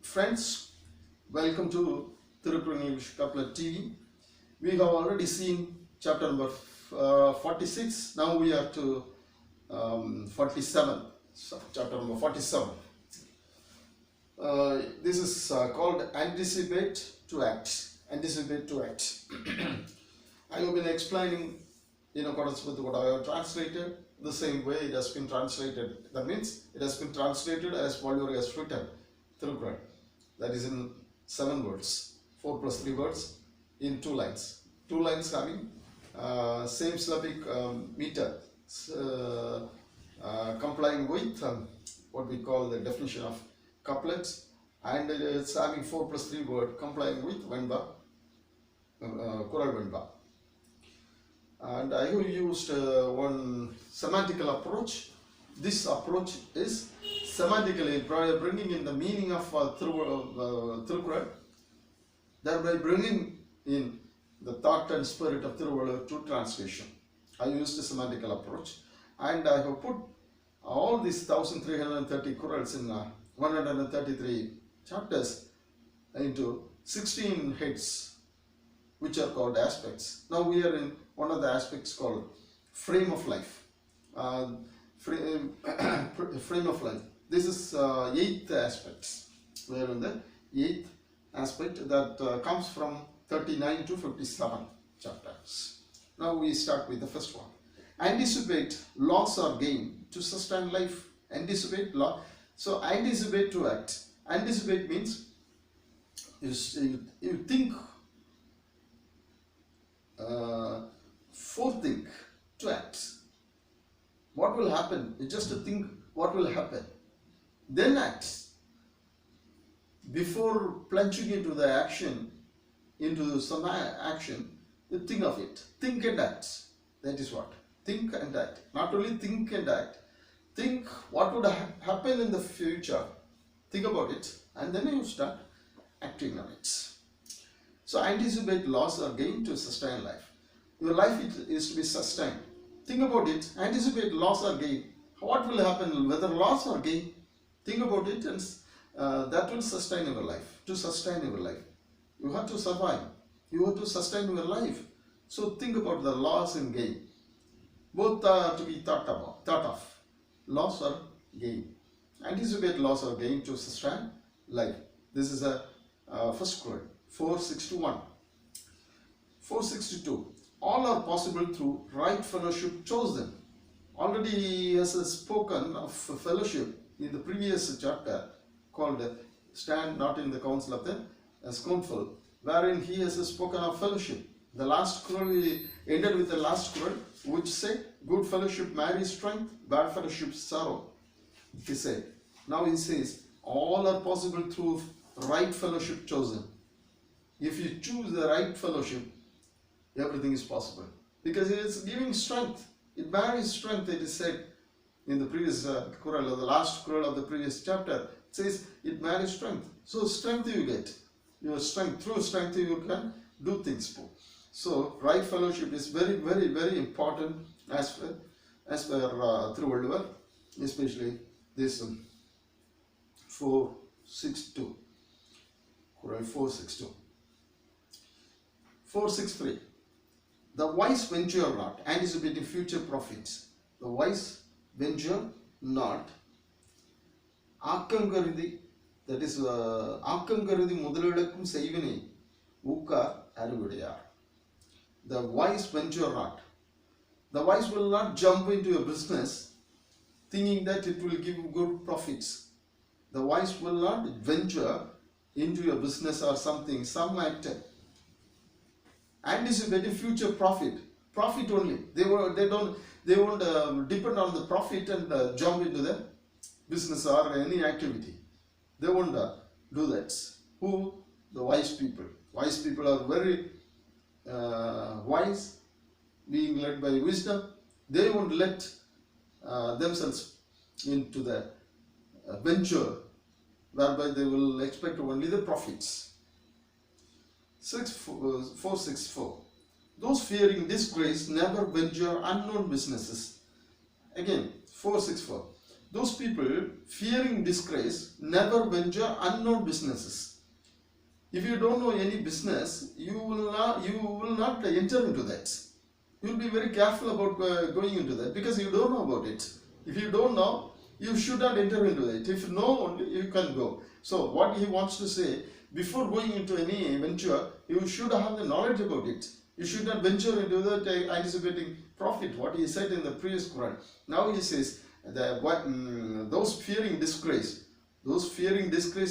Friends, welcome to THIRUKKURAL English Couplet TV. We have already seen chapter number 46. Now we are to 47. So, chapter number 47. This is called Anticipate to Act. Anticipate to Act. I have been explaining in accordance with what I have translated. The same way it has been translated. That means it has been translated as Paul has written. THIRUKKURAL. That is in 7 words. 4 plus 3 words in 2 lines. 2 lines having same syllabic meter, complying with what we call the definition of couplets, and it's having 4 plus 3 word complying with Venba, Kural Venba. And I have used one semantical approach. This approach is semantically bringing in the meaning of THIRUKKURAL, thereby bringing in the thought and spirit of THIRUKKURAL to translation. I used a semantical approach, and I have put all these 1330 Kurals in 133 chapters into 16 heads, which are called aspects. Now we are in one of the aspects called frame of life. Frame of life. This is 8th aspect. We are in the 8th aspect that comes from 39 to 57 chapters. Now we start with the first one. Anticipate loss or gain to sustain life. Anticipate loss. So anticipate to act. Anticipate means you think, forethink to act. What will happen? You just think what will happen. Then act. Before plunging into the action, into some action, you think of it. Think and act. That is what. Think and act. Not only think and act. Think what would happen in the future. Think about it, and then you start acting on it. So anticipate loss or gain to sustain life. Your life is to be sustained. Think about it. Anticipate loss or gain. What will happen, whether loss or gain? Think about it, and that will sustain your life. To sustain your life, you have to survive. You have to sustain your life. So think about the loss and gain. Both are to be thought of. Loss or gain. Anticipate loss or gain to sustain life. This is a first quote. 461. 462. All are possible through right fellowship chosen. Already he has spoken of fellowship in the previous chapter called Stand Not in the Council of the Scornful, wherein he has spoken of fellowship. The last quote ended with the last quote, which said, good fellowship marries strength, bad fellowship sorrow. He said. Now he says, all are possible through right fellowship chosen. If you choose the right fellowship, everything is possible. Because it is giving strength. It marries strength, it is said in the previous Kural, or the last Kural of the previous chapter. It says it marries strength. So strength you get. Your strength, through strength you can do things. So right fellowship is very, very, very important as per THIRUKKURAL, especially this 462. Kural 462. 463. The wise venture not, anticipating future profits. The wise venture not. Akangaridi, that is Akangaridi Mudaladakum Saivini, Uka Arivudayar. The wise venture not. The wise will not jump into a business thinking that it will give good profits. The wise will not venture into a business or something, some actor. Anticipating future profit only. They won't depend on the profit and jump into the business or any activity. They won't do that. Who? The wise people. Wise people are very wise, being led by wisdom. They won't let themselves into the venture whereby they will expect only the profits. 464. Those fearing disgrace never venture unknown businesses. Again, 464. those people fearing disgrace never venture unknown businesses. If you don't know any business, you will not enter into that. You will be very careful about going into that because you don't know about it. If you don't know, you should not enter into it. If you know only, you can go. So what he wants to say, before going into any venture, you should have the knowledge about it. You should not venture into that anticipating profit, what he said in the previous Quran. Now he says, those fearing disgrace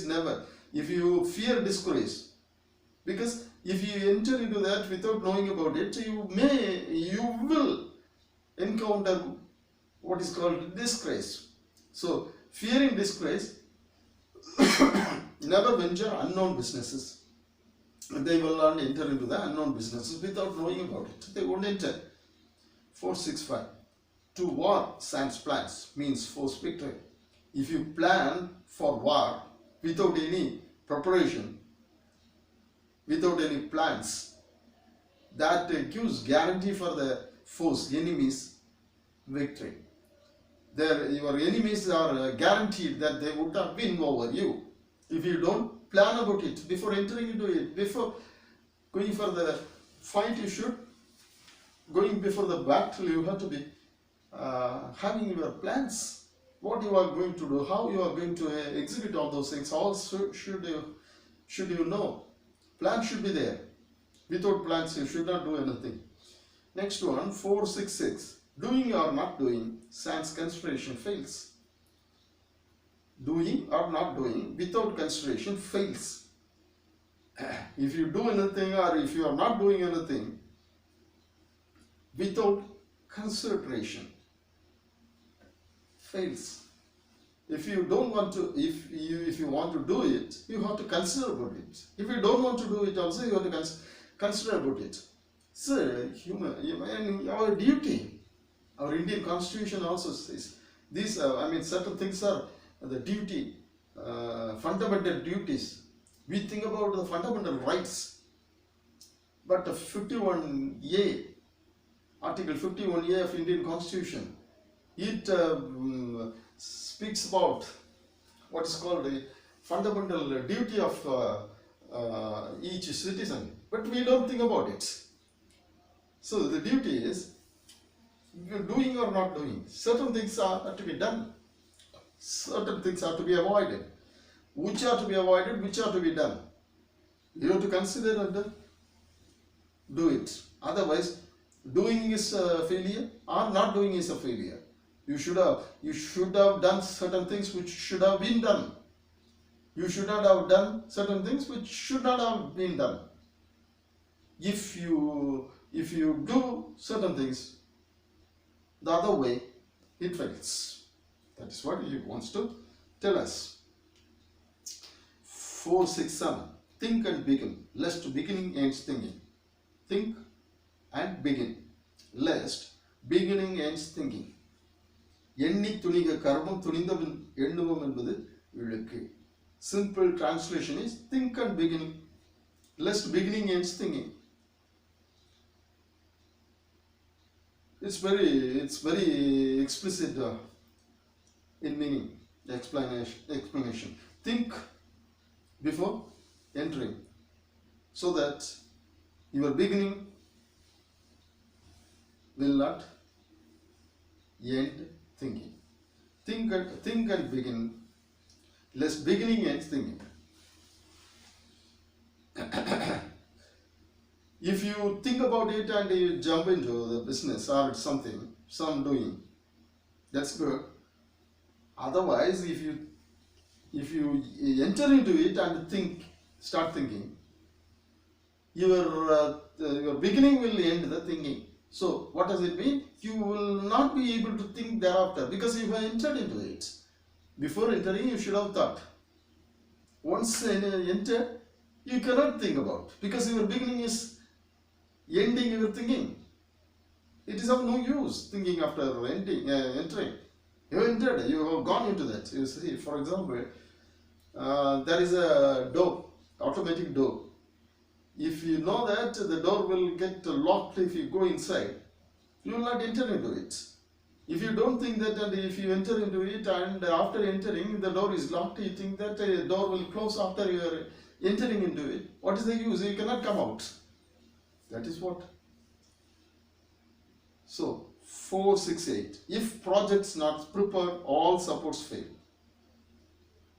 never. If you fear disgrace, because if you enter into that without knowing about it, you will encounter what is called disgrace. So fearing disgrace, never venture unknown businesses. They will not enter into the unknown businesses without knowing about it. They won't enter. 465. To war sans plans means force victory. If you plan for war without any preparation, without any plans, that gives guarantee for the foes, enemies, victory. Your enemies are guaranteed that they would not win over you. If you don't plan about it before entering into it, before going for the fight, going before the battle, you have to be having your plans. What you are going to do, how you are going to execute all those things, also should you know. Plan should be there. Without plans, you should not do anything. Next one, 466. Doing or not doing, sans consideration fails. Doing or not doing without consideration fails. If you do anything or if you are not doing anything without consideration, fails. If you don't want to, if you want to do it, you have to consider about it. If you don't want to do it, also you have to consider about it. It's our duty. Our Indian Constitution also says these. Certain things are the duty, fundamental duties. We think about the fundamental rights, but the 51A, Article 51A of Indian Constitution, it speaks about what is called the fundamental duty of each citizen, but we don't think about it. So the duty is, you're doing or not doing. Certain things are to be done. Certain things are to be avoided. Which are to be avoided, which are to be done. You have to consider and do it. Otherwise, doing is a failure or not doing is a failure. You should have done certain things which should have been done. You should not have done certain things which should not have been done. If you do certain things the other way, it fails. That is what he wants to tell us. 467. Think and begin, lest beginning ends thinking. Think and begin, lest beginning ends thinking. எண்ணி துணிக கர்மம் துணிந்தவன் எண்ணுவோம் என்பது இழுக்கு. Simple translation is think and begin, lest beginning ends thinking. It's very explicit in meaning, explanation. Think before entering, so that your beginning will not end thinking. Think and begin, lest beginning ends thinking. If you think about it and you jump into the business or some doing, that's good. Otherwise, if you enter into it and start thinking, your beginning will end the thinking. So what does it mean? You will not be able to think thereafter because you have entered into it. Before entering, you should have thought. Once entered, you cannot think about because your beginning is ending your thinking. It is of no use thinking after entering. You have entered, you have gone into that. You see, for example, there is a door, automatic door. If you know that the door will get locked if you go inside, you will not enter into it. If you don't think that, and if you enter into it and after entering the door is locked, you think that a door will close after you are entering into it, what is the use? You cannot come out. That is what. So 468. If projects not prepared, all supports fail.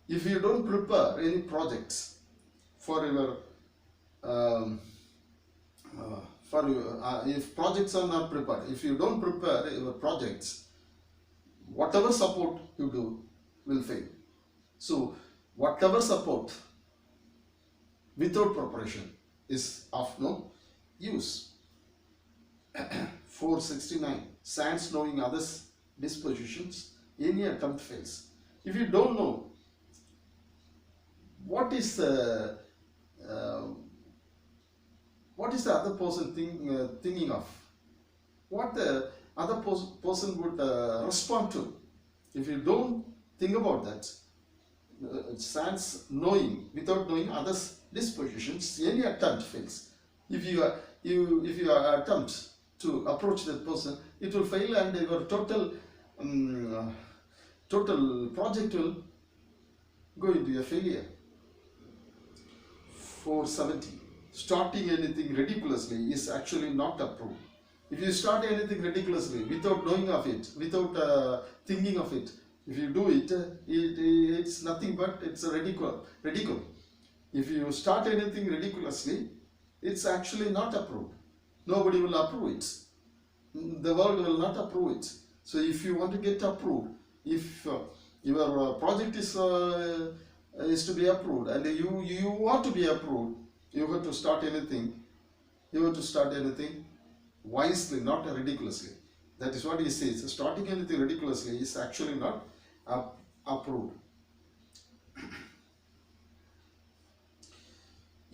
If you don't prepare any projects for your if projects are not prepared, if you don't prepare your projects, whatever support you do will fail. So whatever support without preparation is of no use. 469. Sans knowing others' dispositions, any attempt fails. If you don't know what is the other person thinking of, what the other person would respond to, if you don't think about that, sans knowing, without knowing others' dispositions, any attempt fails. If you attempt to approach that person, it will fail, and your total project will go into a failure. 470. Starting anything ridiculously is actually not approved. If you start anything ridiculously without knowing of it, without thinking of it, if you do it, it's nothing but it's a ridicule. If you start anything ridiculously, it's actually not approved. Nobody will approve it. The world will not approve it. So if you want to get approved, if your project is to be approved, and you want to be approved, you have to start anything. You have to start anything wisely, not ridiculously. That is what he says. Starting anything ridiculously is actually not approved.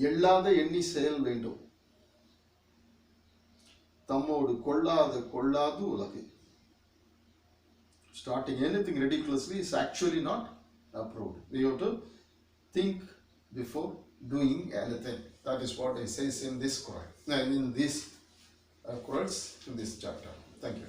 எள்ளாத எண்ணி செயல் வேண்டும், தம்மோடு கொள்ளாது உலகு. Starting anything ridiculously is actually not approved. We have to think before doing anything. That is what it says in this Quran, in these Qurans, in this chapter. Thank you.